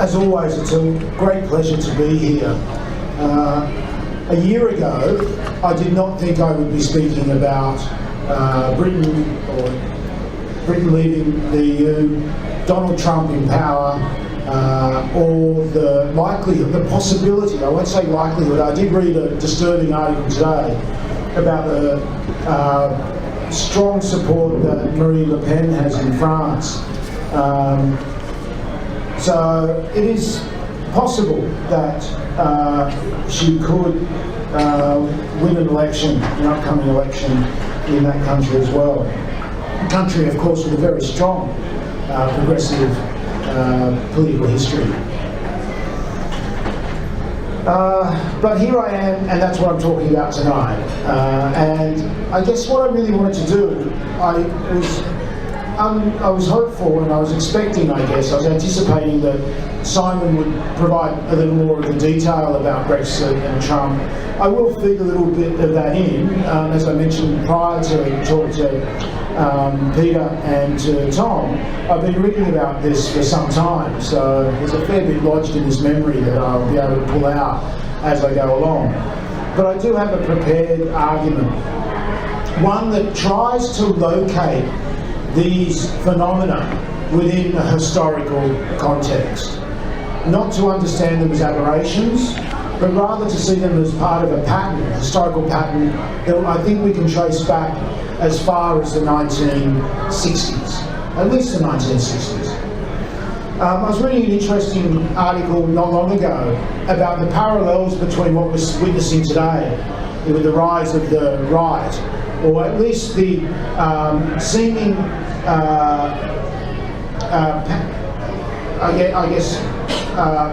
As always, it's a great pleasure to be here. A year ago, I did not think I would be speaking about Britain leaving the EU, Donald Trump in power, or the likelihood, the possibility, I won't say likelihood. I did read a disturbing article today about the strong support that Marine Le Pen has in France. So it is possible that she could win an election, an upcoming election in that country as well. A country, of course, with a very strong progressive political history. But here I am, and that's what I'm talking about tonight. And I guess what I really wanted to do, I was hopeful and I was expecting, I was anticipating that Simon would provide a little more of the detail about Brexit and Trump. I will feed a little bit of that in, as I mentioned prior to talking to Peter and to Tom. I've been reading about this for some time, so there's a fair bit lodged in this memory that I'll be able to pull out as I go along. But I do have a prepared argument, one that tries to locate these phenomena within a historical context. Not to understand them as aberrations, but rather to see them as part of a pattern, a historical pattern that I think we can trace back as far as the 1960s, at least the 1960s. I was reading an interesting article not long ago about the parallels between what we're witnessing today with the rise of the right, or at least the seeming,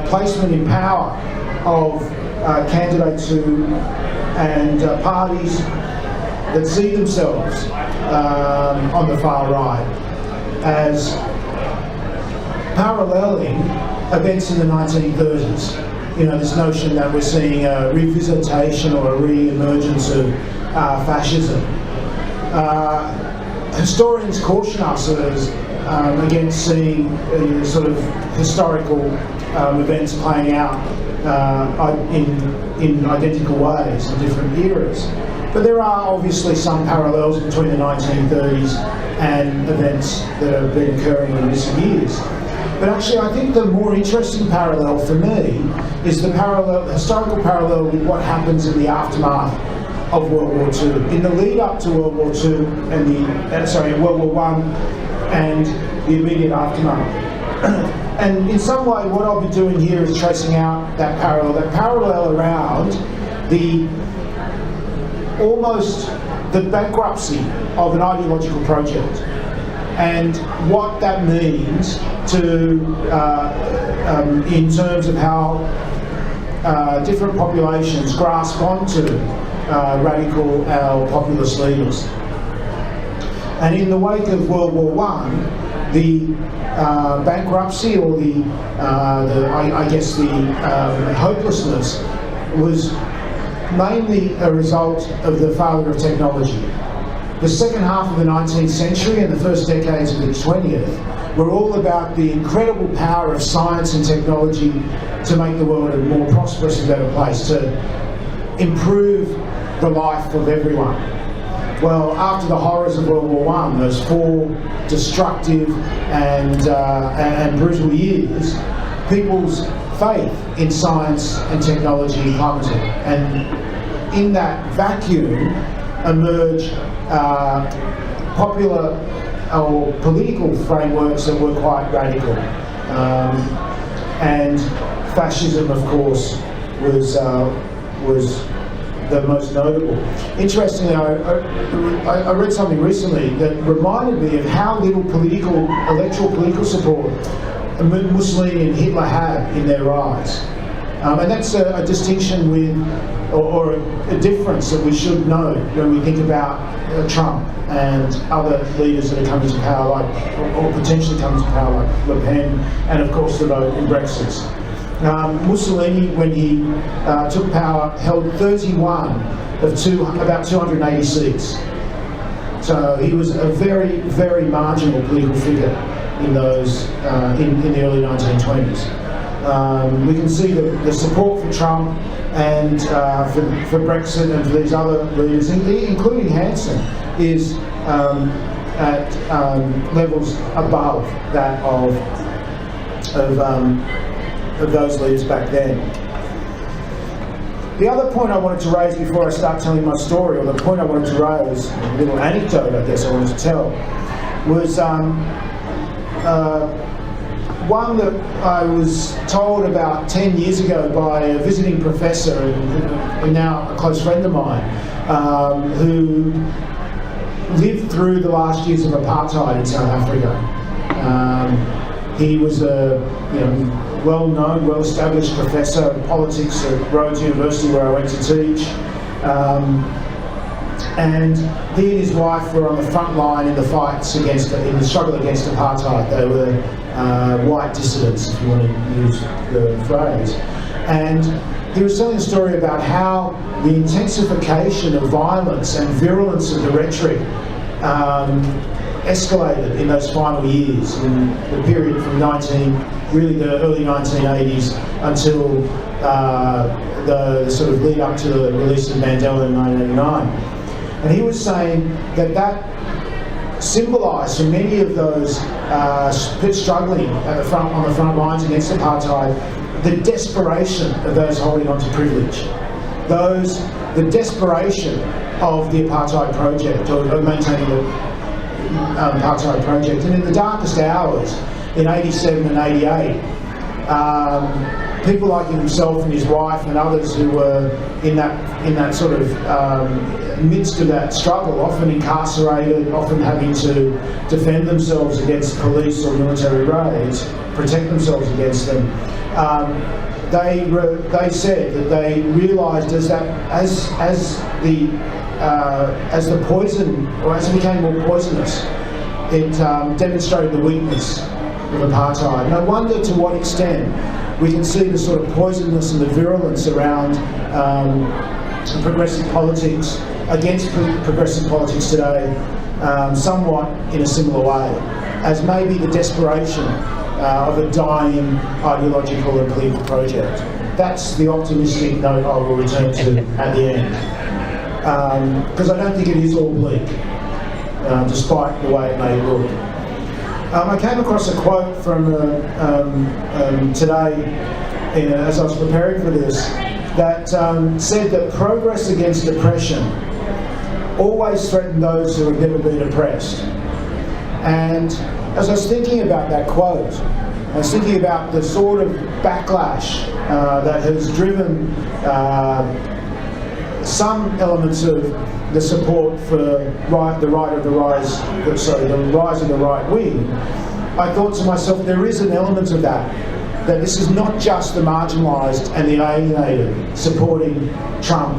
placement in power of candidates who and parties that see themselves on the far right as paralleling events in the 1930s. You know, this notion that we're seeing a revisitation or a re-emergence of fascism. Historians caution us against seeing sort of historical events playing out in identical ways in different eras. But there are obviously some parallels between the 1930s and events that have been occurring in recent years. But actually, I think the more interesting parallel for me is the historical parallel with what happens in the aftermath of World War II. In the lead up to World War II and World War I and the immediate aftermath. And in some way, what I'll be doing here is tracing out that parallel around almost the bankruptcy of an ideological project, and what that means to in terms of how different populations grasp onto radical or populist leaders. And in the wake of World War I, the bankruptcy or the hopelessness was mainly a result of the failure of technology. The second half of the 19th century and the first decades of the 20th were all about the incredible power of science and technology to make the world a more prosperous and better place, to improve the life of everyone. Well, after the horrors of World War I, those 4 destructive and brutal years, people's faith in science and technology plummeted. And in that vacuum emerged popular or political frameworks that were quite radical. And fascism, of course, was the most notable. Interestingly, I read something recently that reminded me of how little electoral political support Mussolini and Hitler had in their rise. And that's a distinction or a difference that we should know when we think about Trump and other leaders that are coming to power, or potentially coming to power, like Le Pen, and of course the vote in Brexit. Mussolini, when he took power, held 31 of about 280 seats. So he was a very, very marginal political figure in those in the early 1920s. We can see the support for Trump and for Brexit and for these other leaders, including Hanson, is at levels above that of those leaders back then. The other point I wanted to raise before I start telling my story, or the point I wanted to raise, a little anecdote I guess I wanted to tell, was one that I was told about 10 years ago by a visiting professor and now a close friend of mine, who lived through the last years of apartheid in South Africa. He was a well-known, well-established professor of politics at Rhodes University, where I went to teach. And he and his wife were on the front line in the fights in the struggle against apartheid. They were white dissidents, if you want to use the phrase. And he was telling a story about how the intensification of violence and virulence of the rhetoric escalated in those final years, in the period from the early 1980s until the sort of lead up to the release of Mandela in 1989. And he was saying that symbolised for many of those struggling on the front lines against apartheid, the desperation of those holding on to privilege, the desperation of the apartheid project, or maintaining the apartheid project. And in the darkest hours, in 87 and 88, people like himself and his wife and others who were in that sort of midst of that struggle, often incarcerated, often having to defend themselves against police or military raids, protect themselves against them. They said that they realised as the poison, or as it became more poisonous, it demonstrated the weakness of apartheid. And I wonder to what extent we can see the sort of poisonous and the virulence around progressive politics, against progressive politics today, somewhat in a similar way, as maybe the desperation of a dying ideological and political project. That's the optimistic note I will return to at the end, because I don't think it is all bleak, despite the way it may look. I came across a quote from today, as I was preparing for this, that said that progress against oppression always threatened those who have never been oppressed. And as I was thinking about that quote, I was thinking about the sort of backlash that has driven some elements of the support for the rise of the right wing. I thought to myself, there is an element of that this is not just the marginalised and the alienated supporting Trump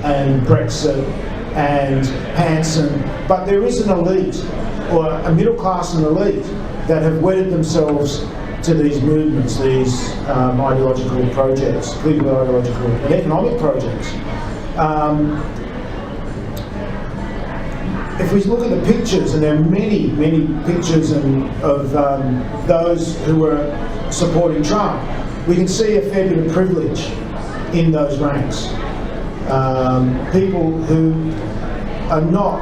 and Brexit and Hanson, but there is an elite, or a middle class and elite, that have wedded themselves to these movements, these ideological projects, political, ideological and economic projects. If we look at the pictures, and there are many, many pictures of those who were supporting Trump, we can see a fair bit of privilege in those ranks. People who are not,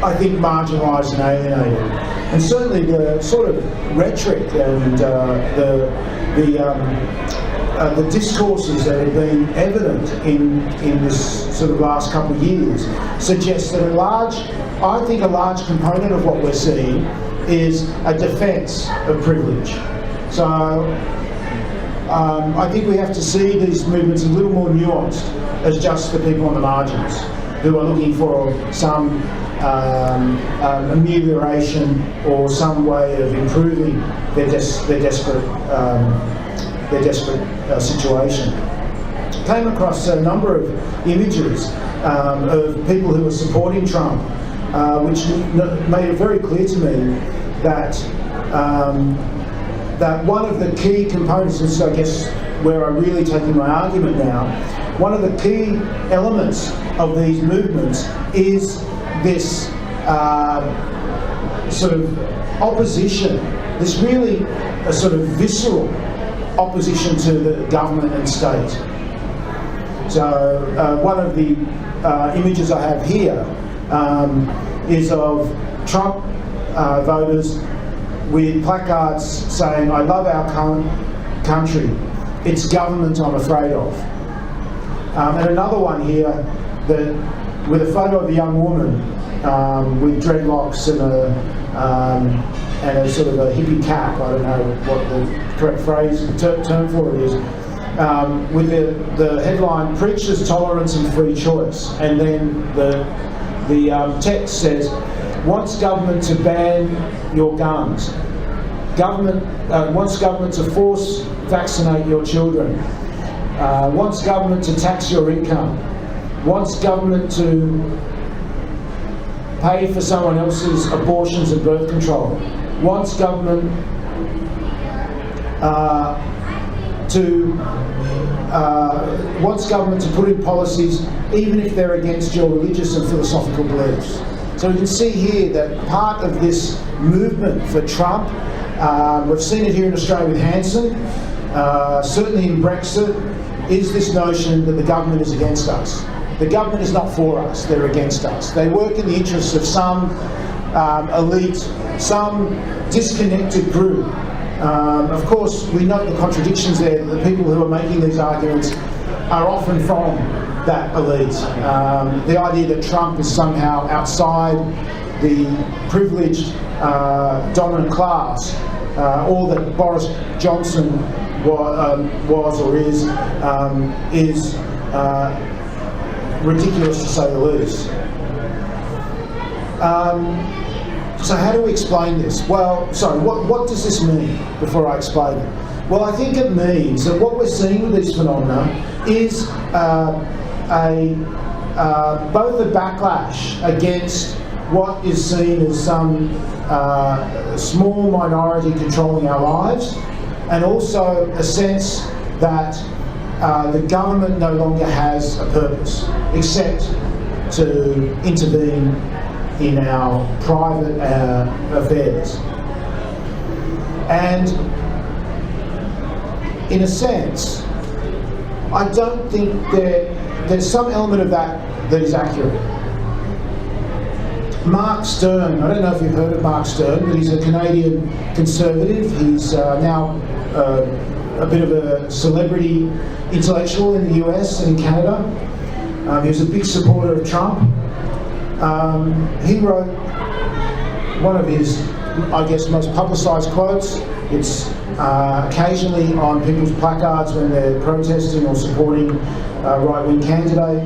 I think, marginalised and alienated. And certainly the sort of rhetoric and the discourses that have been evident in this sort of last couple of years suggest that a large component of what we're seeing is a defence of privilege. So I think we have to see these movements a little more nuanced as just the people on the margins who are looking for some amelioration or some way of improving their desperate situation. Came across a number of images of people who were supporting Trump, which made it very clear to me that one of the key components, this is I guess where I'm really taking my argument now, one of the key elements of these movements is this sort of opposition, this really sort of visceral opposition to the government and state. So one of the images I have here is of Trump voters with placards saying, "I love our country, it's government I'm afraid of." And another one here with a photo of a young woman with dreadlocks and a sort of a hippie cap, I don't know what the correct term for it is, with the headline, "Preaches Tolerance and Free Choice," and then the text says, "Wants government to ban your guns. Wants government to force vaccinate your children. Wants government to tax your income. Wants government to pay for someone else's abortions and birth control. Wants government to put in policies even if they're against your religious and philosophical beliefs." So you can see here that part of this movement for Trump, we've seen it here in Australia with Hanson, certainly in Brexit, is this notion that the government is against us. The government is not for us, they're against us. They work in the interests of some elite, some disconnected group. Of course, we note the contradictions there. The people who are making these arguments are often from that elite. The idea that Trump is somehow outside the privileged dominant class, or that Boris Johnson was or is ridiculous to say the least. So how do we explain this? Well, sorry, what does this mean before I explain it? Well, I think it means that what we're seeing with these phenomena is both a backlash against what is seen as some small minority controlling our lives, and also a sense that the government no longer has a purpose except to intervene in our private affairs. And in a sense, I don't think there's some element of that is accurate. Mark Stern, I don't know if you've heard of Mark Stern, but he's a Canadian conservative. He's now a bit of a celebrity intellectual in the US and in Canada. He was a big supporter of Trump. He wrote one of his, I guess, most publicised quotes. It's occasionally on people's placards when they're protesting or supporting a right-wing candidate,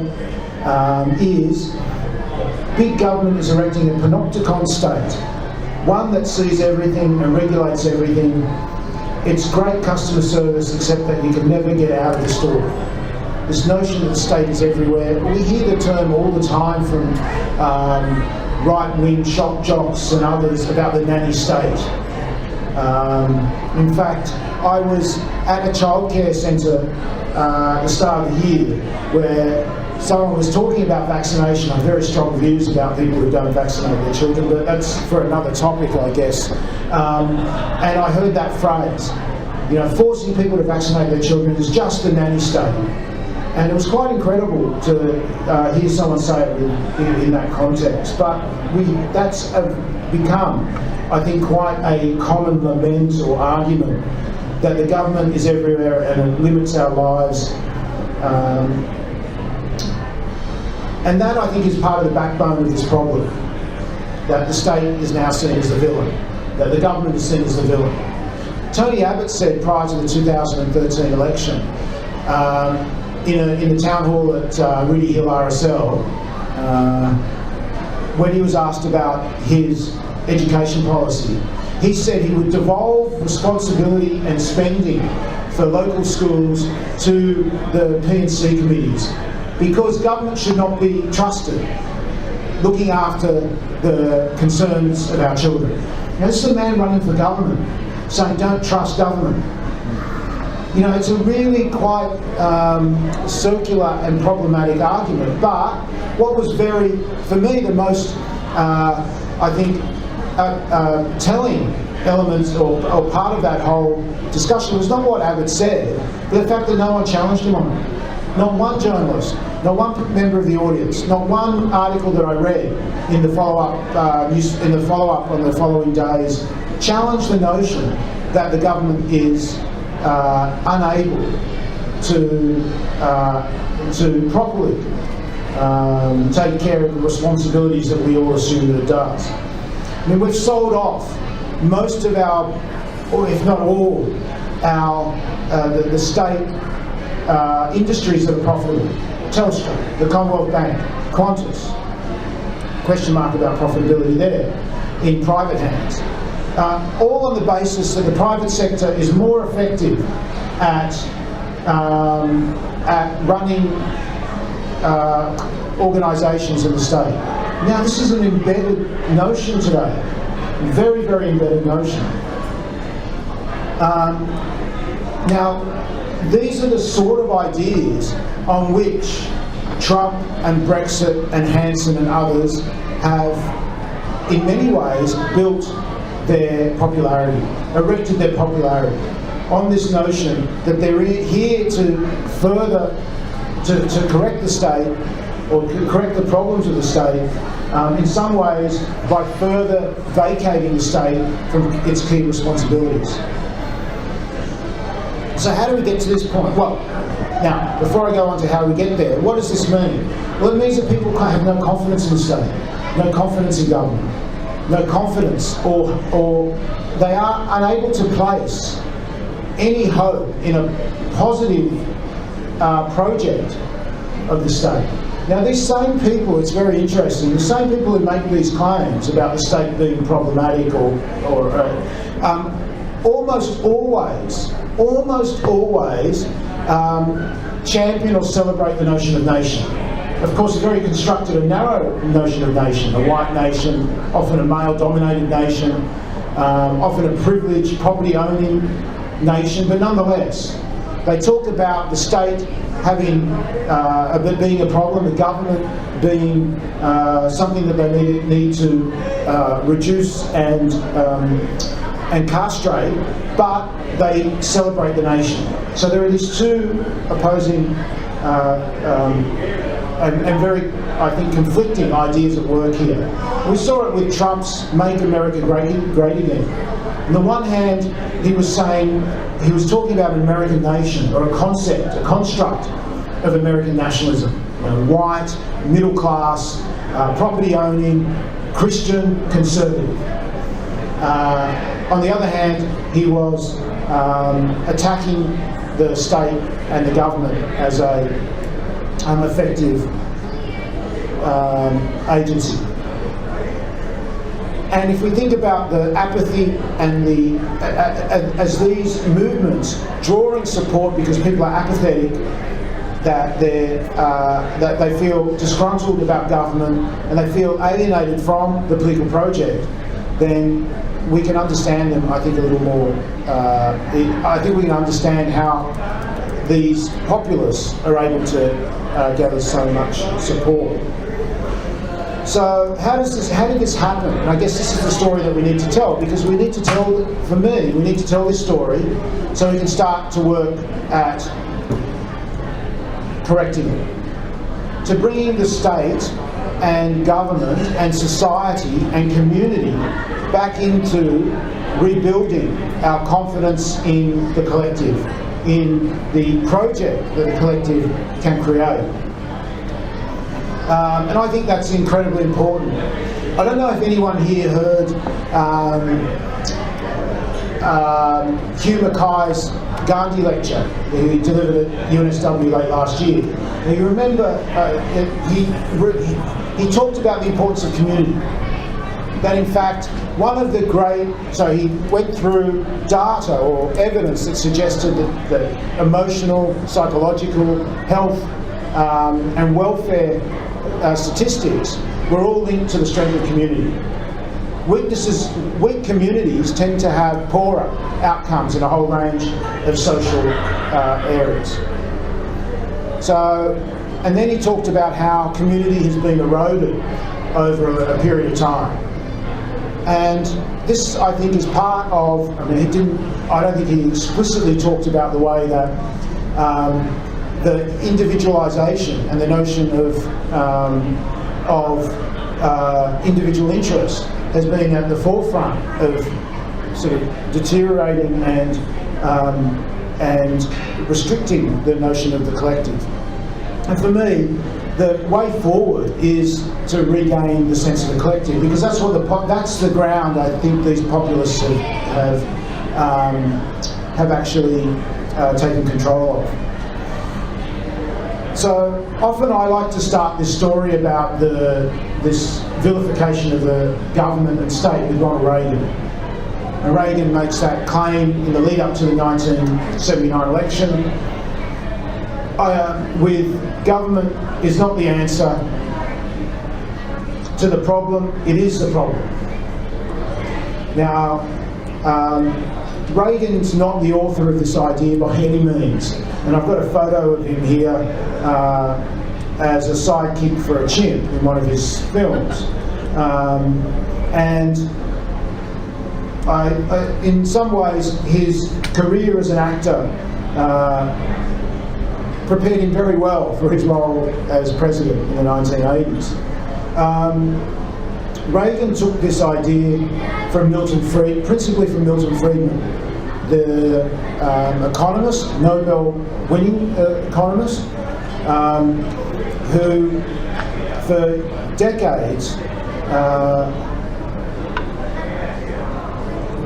is, "Big government is erecting a panopticon state, one that sees everything and regulates everything. It's great customer service, except that you can never get out of the store." This notion that the state is everywhere, we hear the term all the time from right-wing shock jocks and others about the nanny state. In fact, I was at a childcare centre at the start of the year where someone was talking about vaccination. I have very strong views about people who don't vaccinate their children, but that's for another topic, I guess. And I heard that phrase, forcing people to vaccinate their children is just the nanny state. And it was quite incredible to hear someone say it in that context. But that's become, I think, quite a common lament or argument that the government is everywhere and it limits our lives. And that, I think, is part of the backbone of this problem, that the state is now seen as the villain, that the government is seen as the villain. Tony Abbott said prior to the 2013 election, in the town hall at Rudy Hill RSL, when he was asked about his education policy, he said he would devolve responsibility and spending for local schools to the P&C committees, because government should not be trusted looking after the concerns of our children. Now, this is a man running for government saying don't trust government. It's a really quite circular and problematic argument, but what was for me, the most, I think, telling element or part of that whole discussion was not what Abbott said, but the fact that no one challenged him on it. Not one journalist, not one member of the audience, not one article that I read in the follow-up on the following days challenged the notion that the government is unable to properly take care of the responsibilities that we all assume that it does. I mean, we've sold off most of our, or if not all, the state industries that are profitable. Telstra, the Commonwealth Bank, Qantas, question mark about profitability there, in private hands. All on the basis that the private sector is more effective at running organisations in the state. Now, this is an embedded notion today, very, very embedded notion. Now, these are the sort of ideas on which Trump and Brexit and Hanson and others have, in many ways, built their popularity, erected their popularity, on this notion that they're here to further, to correct the state, or correct the problems of the state, in some ways by further vacating the state from its key responsibilities. So how do we get to this point? Well, now, before I go on to how we get there, what does this mean? Well, it means that people have no confidence in the state, no confidence in government, no confidence, or they are unable to place any hope in a positive project of the state. Now, these same people, it's very interesting, the same people who make these claims about the state being problematic or almost always champion or celebrate the notion of nation. Of course, a very constructed and narrow notion of nation, a white nation, often a male-dominated nation, often a privileged, property-owning nation, but nonetheless, they talk about the state having being a problem, the government being something that they need to reduce and castrate, but they celebrate the nation. So there are these two opposing and very, I think, conflicting ideas at work here. We saw it with Trump's "Make America Great Again." On the one hand, he was talking about an American nation, or a concept, a construct of American nationalism. White, middle class, property owning, Christian, conservative. On the other hand, he was attacking the state and the government as a effective agency. And if we think about the apathy and as these movements drawing support because people are apathetic, that they feel disgruntled about government and they feel alienated from the political project, then we can understand them, I think, a little more. I think we can understand how these populists are able to gather so much support. So how did this happen? And I guess this is the story that we need to tell, because we need to tell, for me, we need to tell this story so we can start to work at correcting it. To bringing the state and government and society and community back into rebuilding our confidence in the collective, in the project that the collective can create. And I think that's incredibly important. I don't know if anyone here heard Hugh Mackay's Gandhi lecture that he delivered at UNSW late last year. Now, you remember he talked about the importance of community. That in fact, one of the he went through data or evidence that suggested that emotional, psychological, health and welfare statistics were all linked to the strength of community. Weak communities tend to have poorer outcomes in a whole range of social areas. So, and then he talked about how community has been eroded over a period of time. And this, I think, is part of, I mean, I don't think he explicitly talked about the way that the individualisation and the notion of individual interest has been at the forefront of sort of deteriorating and restricting the notion of the collective. And for me, the way forward is to regain the sense of the collective, because that's what that's the ground I think these populists have actually taken control of. So often I like to start this story about this vilification of the government and state with Ronald Reagan. And Reagan makes that claim in the lead up to the 1979 election, with government is not the answer to the problem, it is the problem. Now, Reagan's not the author of this idea by any means, and I've got a photo of him here as a sidekick for a chimp in one of his films. And in some ways, his career as an actor prepared him very well for his role as president in the 1980s. Reagan took this idea from principally from Milton Friedman, the economist, Nobel-winning economist, who for decades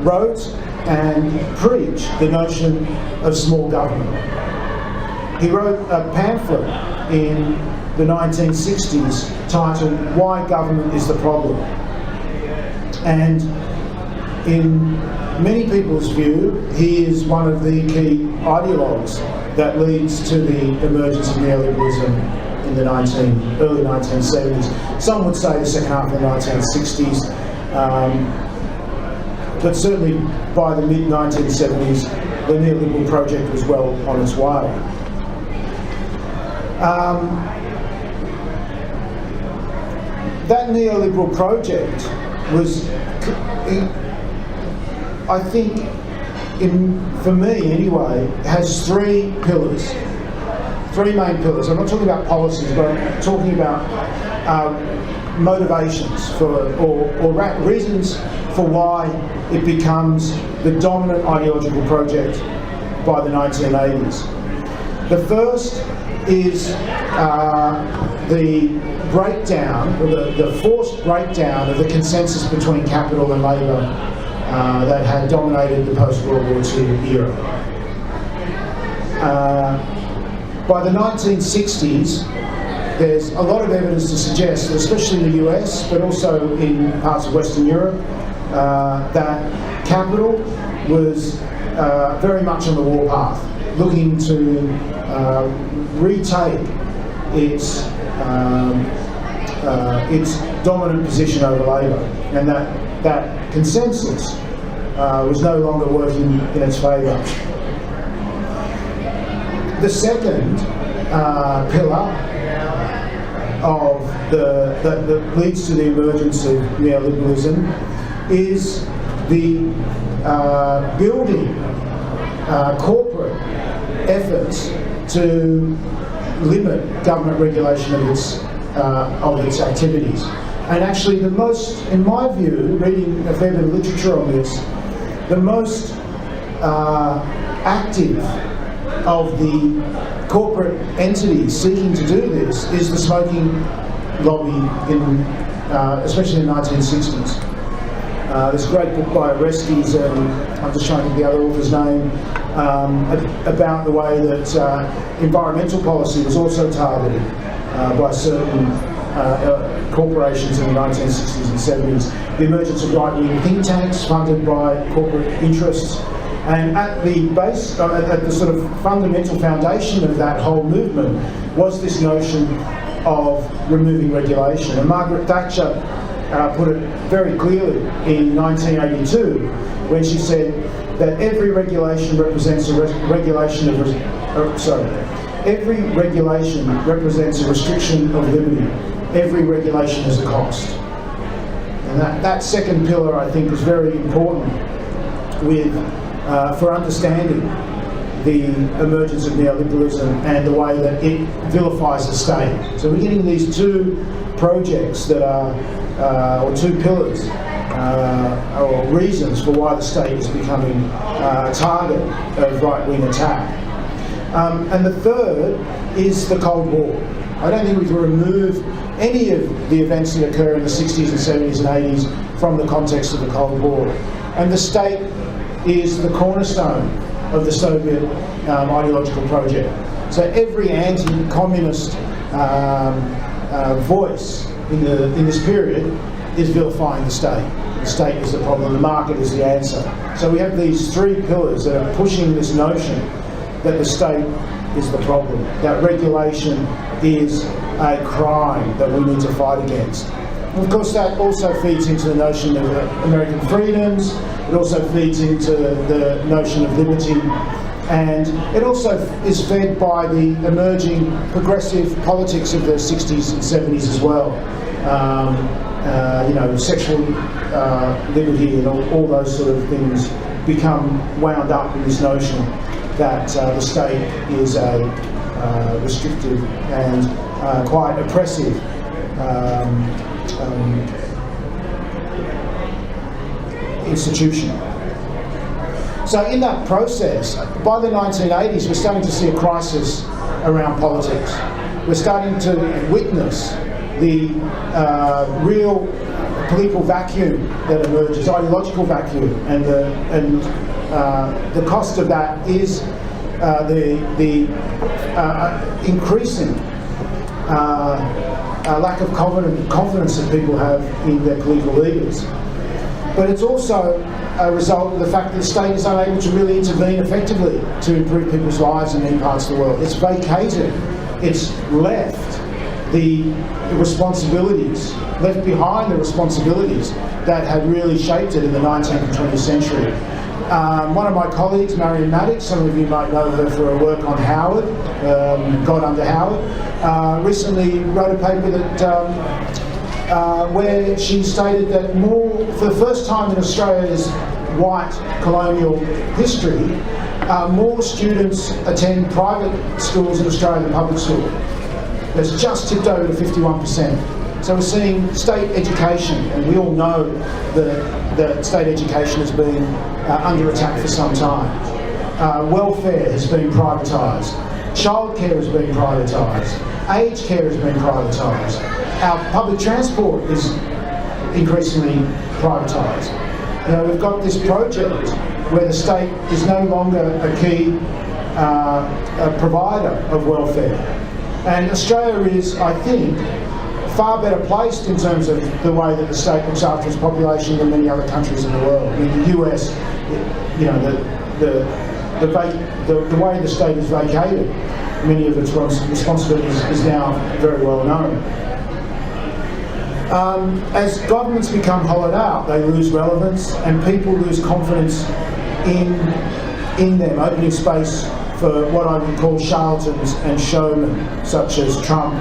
wrote and preached the notion of small government. He wrote a pamphlet in the 1960s titled "Why Government is the Problem." And in many people's view, he is one of the key ideologues that leads to the emergence of neoliberalism in the early 1970s. Some would say the second half of the 1960s, but certainly by the mid-1970s, the neoliberal project was well on its way. That neoliberal project was, I think, for me anyway, has three pillars, three main pillars. I'm not talking about policies, but I'm talking about motivations or reasons for why it becomes the dominant ideological project by the 1980s. The first is the breakdown, or the forced breakdown of the consensus between capital and labour that had dominated the post-World War II era. By the 1960s, there's a lot of evidence to suggest, especially in the US, but also in parts of Western Europe, that capital was very much on the warpath, looking to retake its dominant position over labour, and that consensus was no longer working in its favour. The second pillar that leads to the emergence of neoliberalism is the building corporate efforts to limit government regulation of its activities. And actually the most, in my view, reading a fair bit of literature on this, the most active of the corporate entities seeking to do this is the smoking lobby, especially in the 1960s. There's a great book by Orestes, I'm just trying to get the other author's name, about the way that environmental policy was also targeted by certain corporations in the 1960s and 70s. The emergence of right-wing think tanks funded by corporate interests, and at the base, at the sort of fundamental foundation of that whole movement was this notion of removing regulation. And Margaret Thatcher put it very clearly in 1982 when she said that every regulation represents a every regulation represents a restriction of liberty. Every regulation has a cost. And that second pillar, I think, is very important for understanding the emergence of neoliberalism and the way that it vilifies the state. So we're getting these two projects that are, or two pillars, or reasons for why the state is becoming a target of right-wing attack. And the third is the Cold War. I don't think we can remove any of the events that occur in the 60s and 70s and 80s from the context of the Cold War. And the state is the cornerstone of the Soviet ideological project. So every anti-communist voice in this period is vilifying the state. The state is the problem, the market is the answer. So we have these three pillars that are pushing this notion that the state is the problem, that regulation is a crime that we need to fight against. And of course, that also feeds into the notion of American freedoms. It also feeds into the notion of liberty, and it also is fed by the emerging progressive politics of the 60s and 70s as well. Sexual liberty and all those sort of things become wound up in this notion that the state is a restrictive and quite oppressive institution. So in that process, by the 1980s, we're starting to see a crisis around politics. We're starting to witness the real political vacuum that emerges, ideological vacuum, and the cost of that is the increasing lack of confidence that people have in their political leaders. But it's also a result of the fact that the state is unable to really intervene effectively to improve people's lives in many parts of the world. It's vacated, it's left the responsibilities, left behind the responsibilities that had really shaped it in the 19th and 20th century. One of my colleagues, Marion Maddox, some of you might know her for her work on Howard, God Under Howard, recently wrote a paper that where she stated that for the first time in Australia's white colonial history, more students attend private schools in Australia than public school. It's just tipped over to 51%. So we're seeing state education, and we all know that state education has been under attack for some time. Welfare has been privatised. Childcare has been privatised. Aged care has been privatised. Our public transport is increasingly privatised. We've got this project where the state is no longer a key provider of welfare. And Australia is, I think, far better placed in terms of the way that the state looks after its population than many other countries in the world. In the US, the way the state is vacated, many of its responsibilities is now very well known. As governments become hollowed out, they lose relevance and people lose confidence in them, opening space for what I would call charlatans and showmen, such as Trump,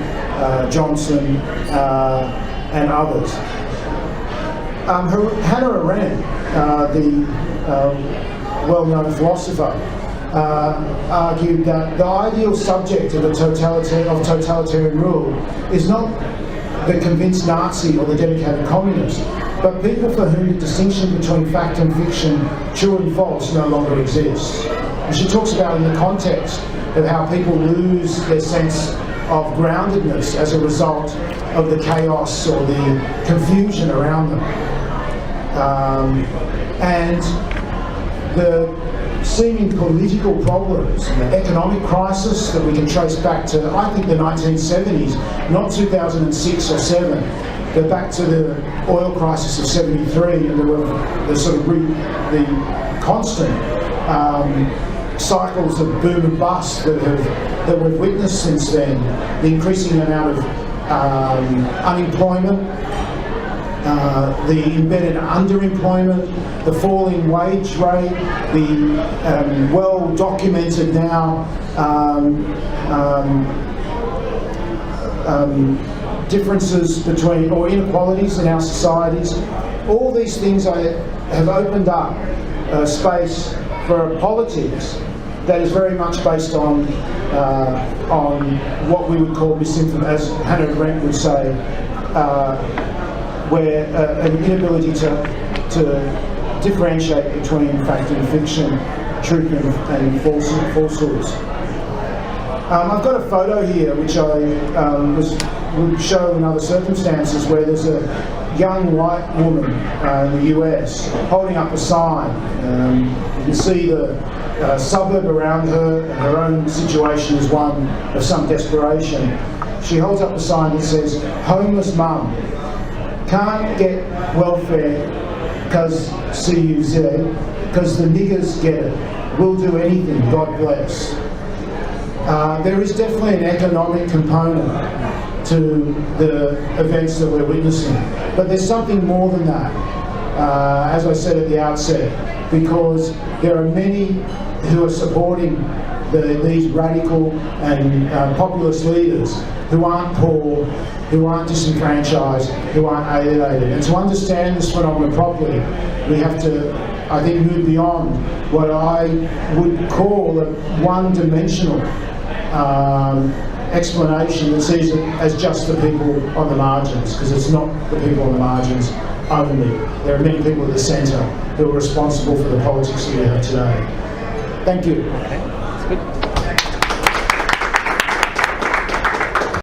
Johnson, and others. Hannah Arendt, the well-known philosopher, argued that the ideal subject of totalitarian rule is not the convinced Nazi or the dedicated communist, but people for whom the distinction between fact and fiction, true and false, no longer exists. And she talks about in the context of how people lose their sense of groundedness as a result of the chaos or the confusion around them. And the seeming political problems and the economic crisis that we can trace back to, I think, the 1970s, not 2006 or 7, but back to the oil crisis of 73 and the constant cycles of boom and bust that we've witnessed since then, the increasing amount of unemployment, the embedded underemployment, the falling wage rate, the well-documented now differences between, or inequalities in our societies. All these things have opened up space for politics that is very much based on what we would call misinformation, as Hannah Arendt would say, where an inability to differentiate between fact and fiction, truth and falsehoods. I've got a photo here which I would show in other circumstances, where there's a young white woman in the US holding up a sign. You can see the suburb around her, and her own situation is one of some desperation. She holds up a sign that says, "Homeless mum, can't get welfare because CUZ, because the niggers get it. We'll do anything, God bless." There is definitely an economic component to the events that we're witnessing, but there's something more than that, as I said at the outset, because there are many who are supporting these radical and populist leaders who aren't poor, who aren't disenfranchised, who aren't alienated. And to understand this phenomenon properly, we have to, I think, move beyond what I would call a one-dimensional explanation that sees it as just the people on the margins, because it's not the people on the margins only. There are many people at the centre who are responsible for the politics that we have today. Thank you. Okay, that's good.